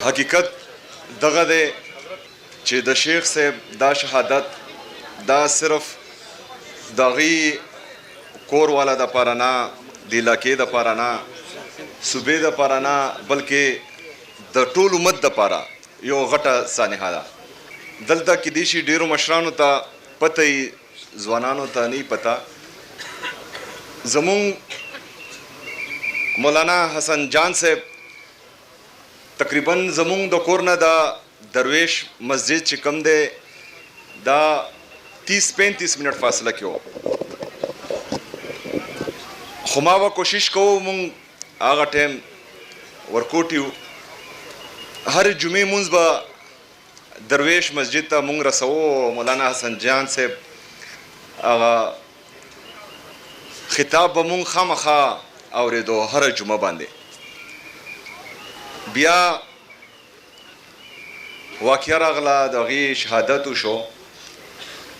حقیقت دغه دی چې د شیخ صاحب دا شهادت دا صرف دغی کور والا د پاره نه د علاقې د پاره نه صوبې د پاره نه بلکې د ټول امت د پاره یو غټه سانحه ده. دلته کېدای شي ډېرو مشرانو ته پته وي، ځوانانو ته نه پته. زمونږ مولانا حسن جان صاحب تقریبا زمونږ د کور نه د درویش مسجد چې کوم دی دا 30-35 منټ فاصله کې و، خو ما به کوشش کوو مونږ هغه ټایم ورکوټ یو، هر جمعې مونځ به درویش مسجد ته مونږ رسوو. مولانا حسن جان صاحب هغه خطاب به مونږ خامخا اورېدو هره جمعه باندې. بیا واقعه راغله، د هغې شهادت وشو.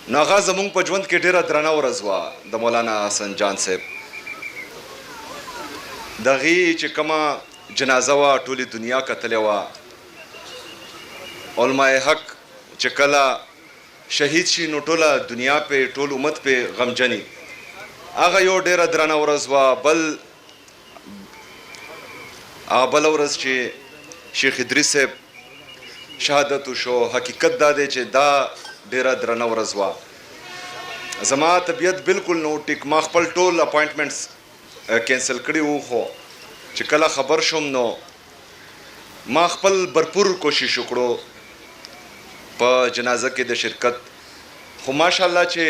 نو هغه زمونږ په ژوند کې ډېره درنه ورځ وه د مولانا حسن جان صاحب. د هغې چې کومه جنازه وه ټولې دنیا کتلې وه. علماء حق چې کله شهید شي نو ټوله دنیا پې ټول امت پې غمجني. هغه یو ډېره درنه ورځ وه. بله ورځ چې شیخ ادریس صاحب شهادت وشو، حقیقت دا دی چې دا ډېره درنه ورځ وه. زما طبیعت بالکل نو ټیک، ما خپل ټول اپاینټمنټس کینسل کړي وو، خو چې کله خبر شوم نو ما خپل برپور کوشش وکړو په جنازه کې د شرکت. خو ماشاءالله چې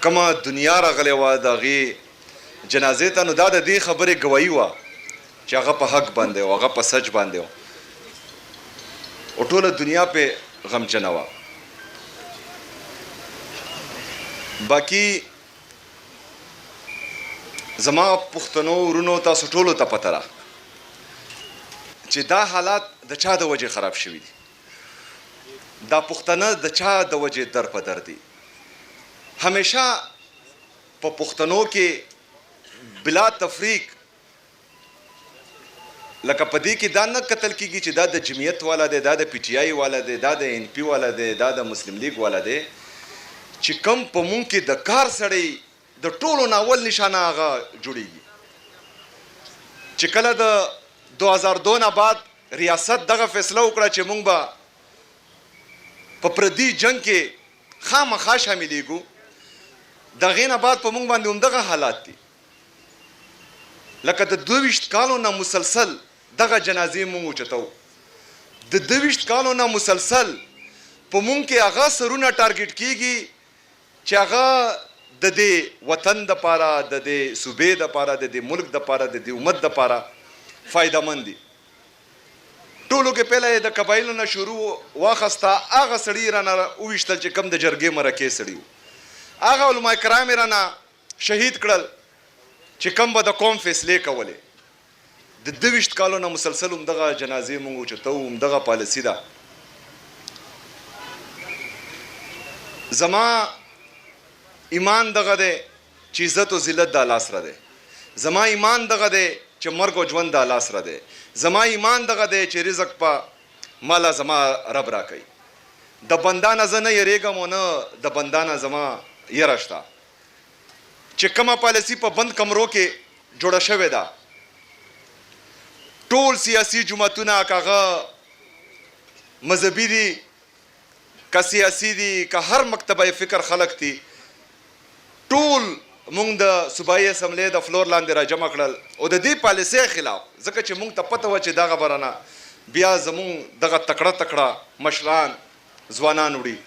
کومه دنیا راغلی وه د هغې جنازې ته، نو دا د دې خبرې ګواهي وه چې هغه په حق باندې و، هغه په سچ باندې و، او ټوله دنیا پې غمجنه وه. باقي زما پښتنو ورونو تاسو ټولو ته پته ده چې دا حالات د چا د وجې خراب شوي دي. دا پښتانه د چا د وجې در په در دي. همیشه په پښتنو کې بلا تفریق لکه په دې کې دا نه کتل کېږي چې دا د جمعیت والا دی، دا د پی ټی آی والا دی، دا د این پی والا دی، دا د مسلم لیگ والا دی. چې کم په مونږ کې د کار سړی د ټولو ناول نشانه هغه جوړیږي. چې کله د 2002 نه بعد ریاست دغه فیصله وکړه چې مونږ به په پردي جنگ کې خامخا شاملېږو، د هغې نه بعد په مونږ باندې همدغه حالات دي. لکه د 22 کالو نه مسلسل دغه جنازې مونږ اوچتو. د 22 کالو نه مسلسل په مونږ کې هغه سرونه ټارګټ کېږي چې هغه د دې وطن دپاره، د دې صوبې دپاره، د دې ملک دپاره، د دې امت دپاره فایده مند دي. ټولو کې پهله یې د قبایلو نه شروع واخسته، هغه سړي رانه وویشتل چې کم د جرګې مرکې سړي وو. هغه علما کرام یې رانه شهید کړل چې کم به د قوم فیصلې کولې. د 22 کالو نه مسلسل همدغه جنازې مونږ اوچتو، همدغه پالیسي ده. زما ایمان دغه دی چې عزت او ذلت د الله سره دی. زما ایمان دغه دی چې مرګ او ژوند د الله سره دی. زما ایمان دغه دی چې رزق په مالا زما رب راکوي. د بندا نه زه نه یریږم او نه د بندا نه زما یره شته. چې کومه پالیسي په بند کمرو کې جوړه شوې ده، ټول سیاسي جماعتونه که هغه مذهبي دي که سیاسي دي که هر مکتبه فکر خلق دي، ټول مونږ د صوبایي اسمبلې د فلور لاندې راجمع کړل او د دې پالیسۍ خلاف، ځکه چې مونږ ته پته وه چې دغه برنه بیا زمونږ دغه تکړه تکړه مشران ځوانان وړي،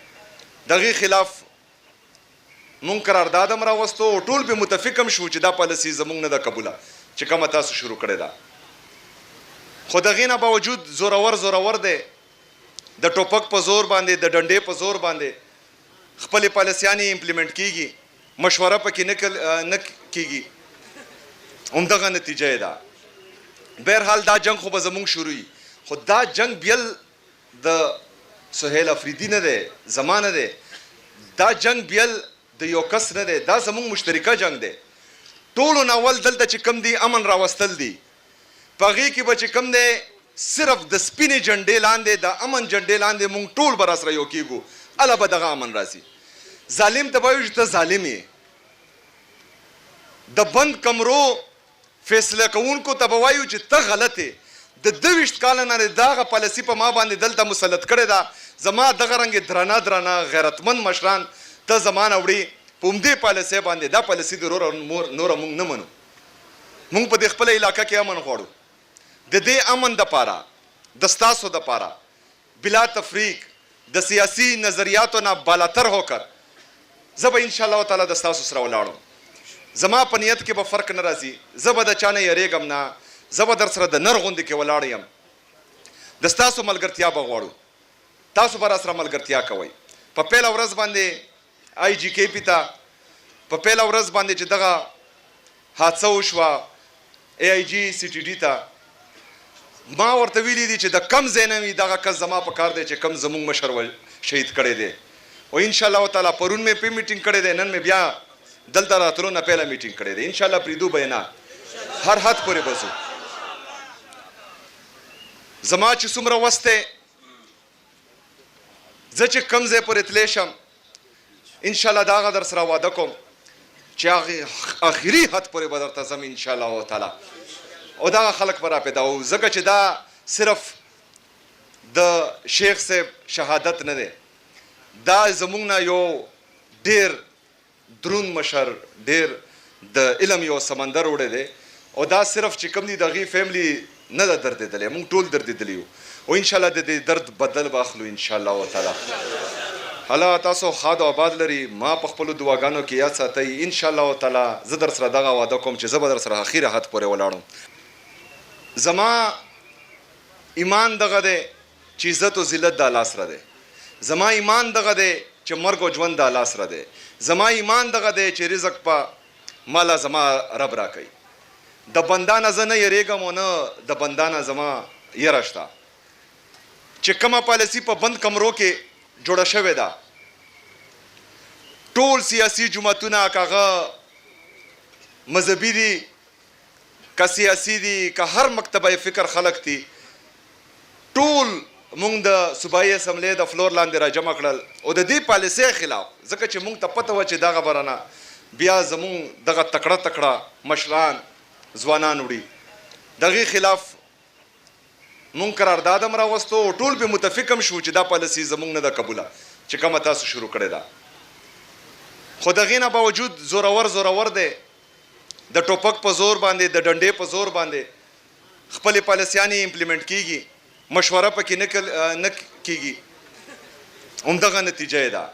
دغې خلاف مونږ قرارداد هم راوستو او ټول به متفق هم شو چې دا پالیسي زمونږ نه ده قبوله چې کومه تاسو شروع کړې ده. خو د هغې نه باوجود زورور دی، د ټوپک په زور باندې، د ډنډې په زور باندې خپلې پالیسیانې امپلیمنټ کېږي، مشوره پکې نه کېږي، همدغه نتیجه یې ده. بهرحال دا جنگ خو به زمونږ شروع وي، خو دا جنگ بیل د سهیل افریدي نه دی، زما نه دی. دا جنگ بیل د یو کس نه دی، دا زمونږ مشترکه جنگ دی. ټولو ناول دلته چې کم دی امن راوستل دي، په هغې کې به چې کم دی صرف د سپینې جنډې لاندې د امن جنډې لاندې مونږ ټول به راسره یو کېږو الله به دغه امن راسي. ظالم ته به وایو چې ته ظالم یې. د بند کمرو فیصله کوونکو ته به وایو چې ته غلط یې. د 22 کاله نه دغه پالیسي په ما باندې دلته مسلط کړې ده. زما دغه رنګې درانه غیرتمند مشران ته زما نه وړي په همدې پالیسۍ باندې. دا پالیسي د نوره مونږ نه منو. مونږ په دې خپله علاقه کې امن غواړو. د دې امن دپاره د ستاسو دپاره بلا تفریق د سیاسي نظریاتو نه بالاتر هوکر زه به انشاءالله تعالی د ستاسو سره ولاړم. زما په نیت کې به فرق نه راځي. زه به د چا نه یریږم نه. زه به در سره د نر غوندې کې ولاړ یم. د ستاسو ملګرتیا به غواړو. تاسو به را سره ملګرتیا کوئ. په پیله ورځ باندې آی جی کې پي ته په پیله ورځ باندې چې دغه حادثه وشوه ای آی جی سی ټي ډي ته ما ورته ویلي دي چې د کم ځای نه وي دغه کس زما په کار دی چې کم زموږ مشر شهید کړی دی. او انشاءالله تعالی پرون مې پې میټینګ کړی دی. نن مې بیا دلته راتلو نه پیله میټینګ کړی دی. انشاءالله پریدو به نه هر حد پورې به ځو. زما چې څومره وس دی زه چې کم ځای پورې تلی شم انشاءالله د هغه در سره واده کوم چې آخري حد پورې به درته ځم انشاءالله تعالی. او دغه خلک به را پیدا وو ځکه چې دا صرف د شیخ صاحب شهادت نه دی. دا زموږ نه یو ډېر درون مشر ډېر د علم یو سمندر وړی دی. او دا صرف چې کوم دی د هغې فیملی نه ده دردېدلی. موږ ټول دردېدلي یو. او انشاءالله د دې درد بدل به اخلو انشاءالله تعالی. الله تاسو ښاد او آباد لري. ما په خپلو دعاګانو کې یاد ساتئ انشاءالله تعالی. زه در سره دغه واده کوم چې زه به در سره اخره حد پورې ولاړم. زما ایمان دغه دی چې عزت او ذلت د الله سره دی. زما ایمان دغه دی چې مرګ او ژوند د الله سره دی. زما ایمان دغه دی چې رزق په مالا زما رب راکوي. د بنده نه زه نه یریږم او نه د بنده نه زما یره شته. چې کومه پالیسي په بند کمرو کې جوړه شوې ده ټول سیاسي جماعتونه که هغه مذهبي دي که سیاسي دي که هر مکتبه فکر خلق دي ټول مونږ د صوبایي اسمبلې د فلور لاندې را جمع کړل او د دې پالیسۍ خلاف ځکه چې مونږ ته پته وه چې دغه برنه بیا زمونږ دغه تکړه مشران ځوانان وړي دغې خلاف مونږ قرارداد هم راوستو او ټول پې متفق هم شو چې دا پالیسي زمونږ نه ده قبوله چې کومه تاسو شروع کړې ده. خو د هغې نه باوجود زورور دی. د ټوپک په زور باندې د ډنډې په زور باندې خپلې پالیسیانې امپلیمنټ کیږي. مشوره پکې نه کیږي. همدغه نتیجه یې ده.